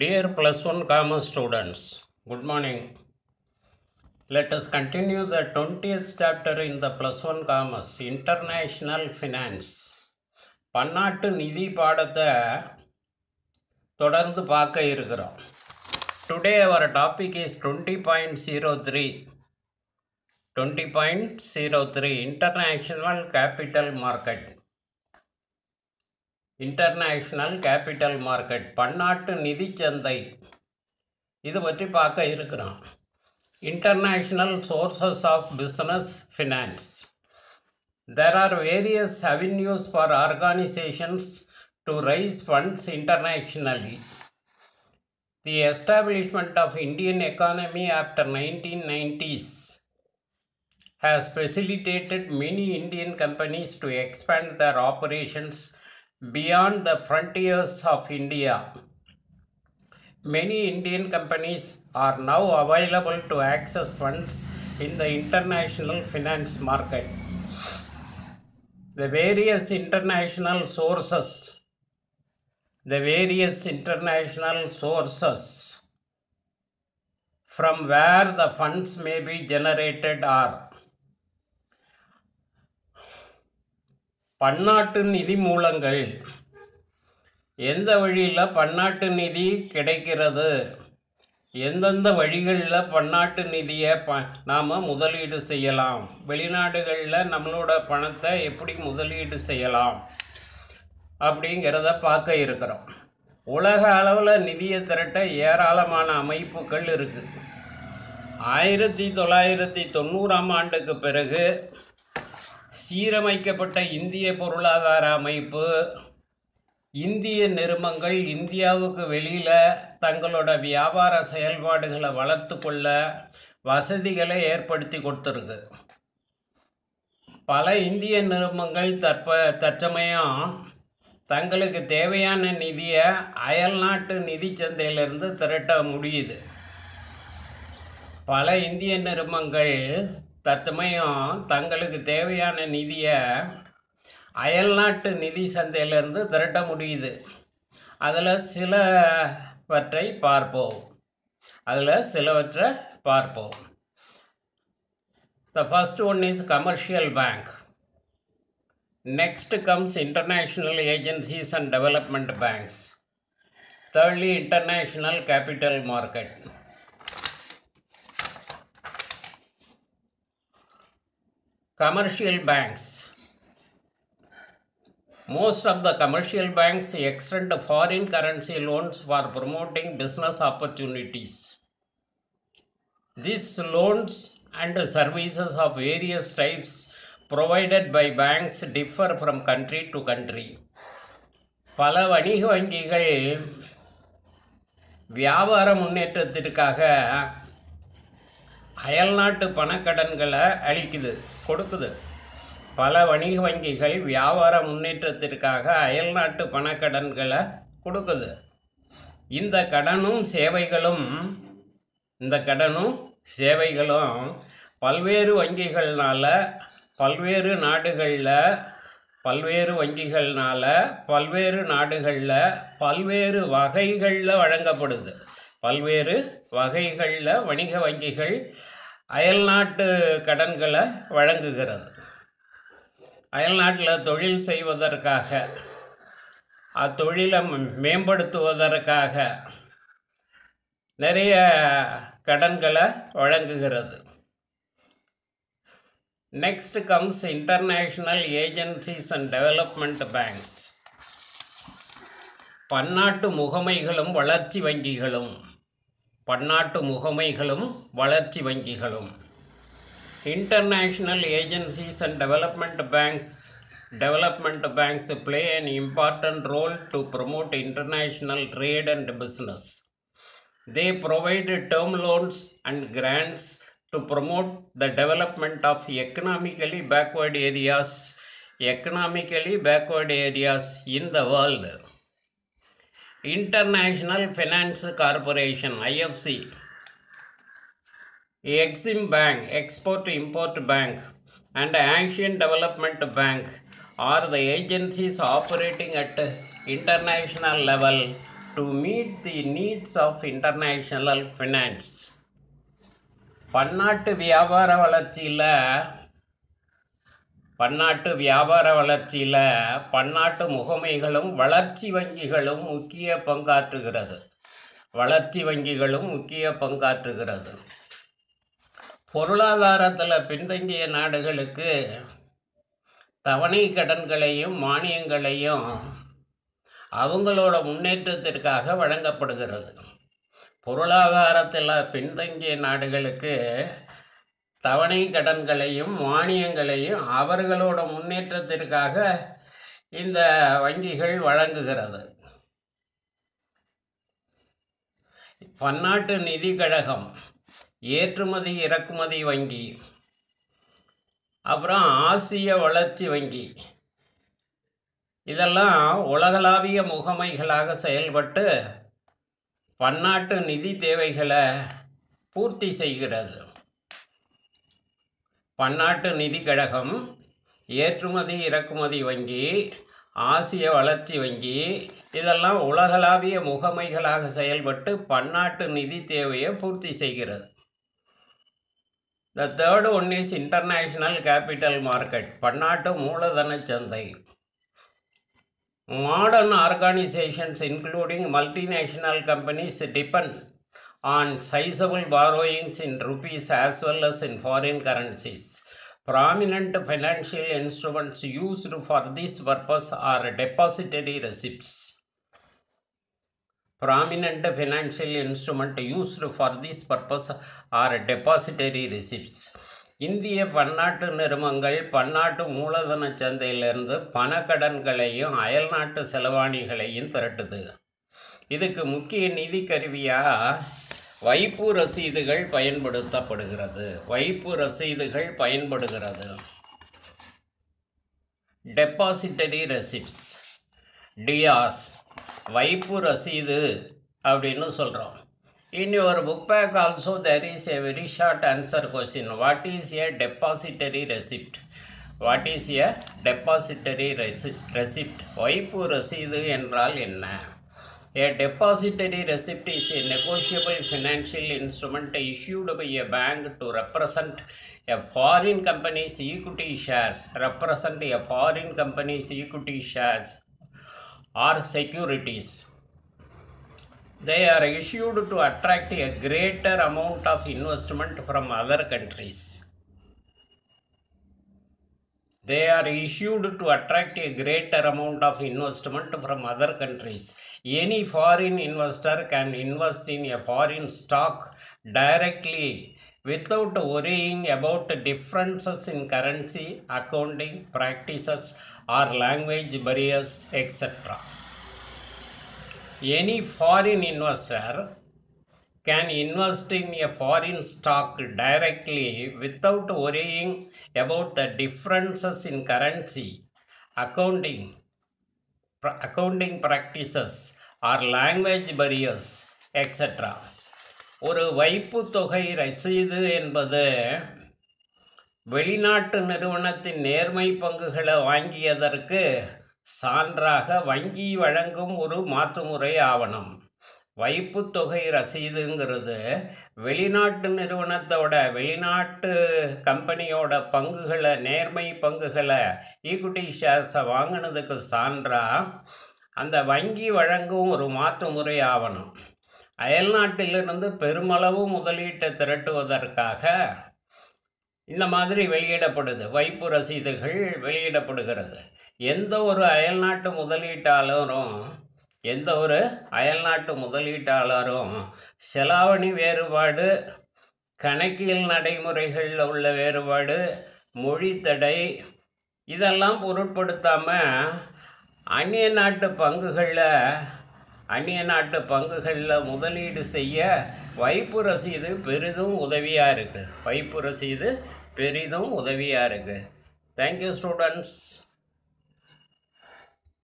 Dear plus one commerce students, good morning. Let us continue the 20th chapter in the plus one commerce, International Finance. பன்னாட்டு நிதி பாடத்தை தொடர்ந்து பார்க்க இருக்கிறோம். Today our topic is 20.03. 20.03 International Capital Market. International capital market, பன்னாட்டு நிதி சந்தை, இது பற்றி பார்க்க இருக்கிறோம். International sources of business finance. There are various avenues for organizations to raise funds internationally. The establishment of Indian economy after 1990s has facilitated many Indian companies to expand their operations beyond the frontiers of India. Many Indian companies are now available to access funds in the international finance market. The various international sources from where the funds may be generated are பன்னாட்டு நிதி மூலங்கள். எந்த வழியில் பன்னாட்டு நிதி கிடைக்கிறது, எந்தெந்த வழிகளில் பன்னாட்டு நிதியை நாம் முதலீடு செய்யலாம், வெளிநாடுகளில் நம்மளோட பணத்தை எப்படி முதலீடு செய்யலாம் அப்படிங்கிறத பார்க்க இருக்கிறோம். உலக அளவில் நிதியை திரட்ட ஏராளமான அமைப்புகள் இருக்குது. 1990ஆம் ஆண்டுக்கு பிறகு சீரமைக்கப்பட்ட இந்திய பொருளாதார அமைப்பு, இந்திய நிறுவனங்கள் இந்தியாவுக்கு வெளியில் தங்களோட வியாபார செயல்பாடுகளை வளர்த்து கொள்ள வசதிகளை ஏற்படுத்தி கொடுத்துருக்கு. பல இந்திய நிறுவனங்கள் தற்சமயம் தங்களுக்கு தேவையான நிதியை அயல்நாட்டு நிதி சந்தையிலிருந்து திரட்ட முடியுது. பல இந்திய நிறுவனங்கள் தற்சமயம் தங்களுக்கு தேவையான நிதியை அயல்நாட்டு நிதி சந்தையிலிருந்து திரட்ட முடியுது. அதில் சிலவற்றை பார்ப்போம். The first one is commercial bank. Next comes international agencies and development banks. Thirdly, international capital market. Commercial banks. Most of the commercial banks extend foreign currency loans for promoting business opportunities. These loans and services of various types provided by banks differ from country to country. பல வணிக வங்கிகள் வியாபார முன்னேற்றத்திற்காக அயல்நாட்டு பணக்கடன்களை கொடுக்குது. பல வணிக வங்கிகள் வியாபார முன்னேற்றத்திற்காக அயல்நாட்டு பணக்கடன்களை கொடுக்குது. இந்த கடனும் சேவைகளும் பல்வேறு வங்கிகள்னால பல்வேறு நாடுகளில் பல்வேறு வகைகளில் வழங்கப்படுது. பல்வேறு வகைகளில் வணிக வங்கிகள் அயல்நாட்டு கடன்களை வழங்குகிறது. அயல்நாட்டில் தொழில் செய்வதற்காக, அத்தொழிலை மேம்படுத்துவதற்காக நிறைய கடன்களை வழங்குகிறது. Next comes international agencies and development banks. பன்னாட்டு முகமைகளும் வளர்ச்சி வங்கிகளும். International agencies and development banks play an important role to promote international trade and business. They provide term loans and grants to promote the development of economically backward areas in the world. International Finance Corporation (IFC), Exim Bank, Export-Import Bank, and Asian Development Bank are the agencies operating at international level to meet the needs of international finance. பன்னாட்டு வியாபார வளர்ச்சியில் பன்னாட்டு முகமைகளும் வளர்ச்சி வங்கிகளும் முக்கிய பங்காற்றுகிறது. பொருளாதாரத்தில் பின்தங்கிய நாடுகளுக்கு தவணை கடன்களையும் மானியங்களையும் அவங்களோட முன்னேற்றத்திற்காக வழங்கப்படுகிறது. பொருளாதாரத்தில் பின்தங்கிய நாடுகளுக்கு தவணை கடன்களையும் மானியங்களையும் அவர்களோட முன்னேற்றத்திற்காக இந்த வங்கிகள் வழங்குகிறது. பன்னாட்டு நிதி கழகம், ஏற்றுமதி இறக்குமதி வங்கி, அப்புறம் ஆசிய வளர்ச்சி வங்கி, இதெல்லாம் உலகளாவிய முகமைகளாக செயல்பட்டு பன்னாட்டு நிதி தேவைகளை பூர்த்தி செய்கிறது. பன்னாட்டு நிதி கழகம், ஏற்றுமதி இறக்குமதி வங்கி, ஆசிய வளர்ச்சி வங்கி, இதெல்லாம் உலகளாவிய முகமைகளாக செயல்பட்டு பன்னாட்டு நிதி தேவையை பூர்த்தி செய்கிறது. The third one is international capital market, பன்னாட்டு மூலதன சந்தை. Modern organizations including multinational companies depend on sizable borrowings in rupees as well as in foreign currencies. Prominent financial instruments used for this purpose are depository receipts. இந்திய பன்னாட்டு நிறுவனங்கள் பன்னாட்டு மூலதன சந்தையிலிருந்து பணக்கடன்களையும் அயல்நாட்டு செலவாணிகளையும் திரட்டுது. இதுக்கு முக்கிய நிதி கருவியாக வைப்பு ரசீதுகள் பயன்படுத்தப்படுகிறது. டெபாசிட்டரி ரெசிப்ட்ஸ், டிஆர்ஸ், வைப்பு ரசீது அப்படின்னு சொல்கிறோம். In your book pack also there is a very short answer question. What is a depository receipt? வைப்பு ரசீது என்றால் என்ன? A depository receipt is a negotiable financial instrument issued by a bank to represent a foreign company's equity shares or securities. They are issued to attract a greater amount of investment from other countries. Any foreign investor can invest in a foreign stock directly without worrying about differences in currency, accounting practices, or language barriers, etc. Any foreign investor can invest in a foreign stock directly without worrying about the differences in currency, accounting practices, or language barriers, etc. ஒரு வைப்பு தொகை ரசீது என்பது வெளிநாட்டு நிறுவனத்தின் நேர்மை பங்குகளை வாங்கியதற்கு சான்றாக வங்கி வழங்கும் ஒரு மாற்றுமுறை ஆவணம். வைப்பு தொகை ரசீதுங்கிறது வெளிநாட்டு நிறுவனத்தோட வெளிநாட்டு கம்பெனியோட பங்குகளை, நேர்மை பங்குகளை, ஈக்விட்டி ஷேர்ஸை வாங்கினதுக்கு சான்றாக அந்த வங்கி வழங்கும் ஒரு மாற்றுமுறை ஆவணம். அயல்நாட்டிலிருந்து பெருமளவு முதலீட்டை திரட்டுவதற்காக இந்த மாதிரி வெளியிடப்படுது. வைப்பு ரசீதுகள் வெளியிடப்படுகிறது. எந்த ஒரு அயல்நாட்டு முதலீட்டாளரும் செலாவணி வேறுபாடு, கணக்கியல் நடைமுறைகளில் உள்ள வேறுபாடு, மொழி தடை இதெல்லாம் பொருட்படுத்தாமல் அந்நிய நாட்டு பங்குகளில் முதலீடு செய்ய வைப்பு ரசீது பெரிதும் உதவியாக இருக்குது. Thank you, students.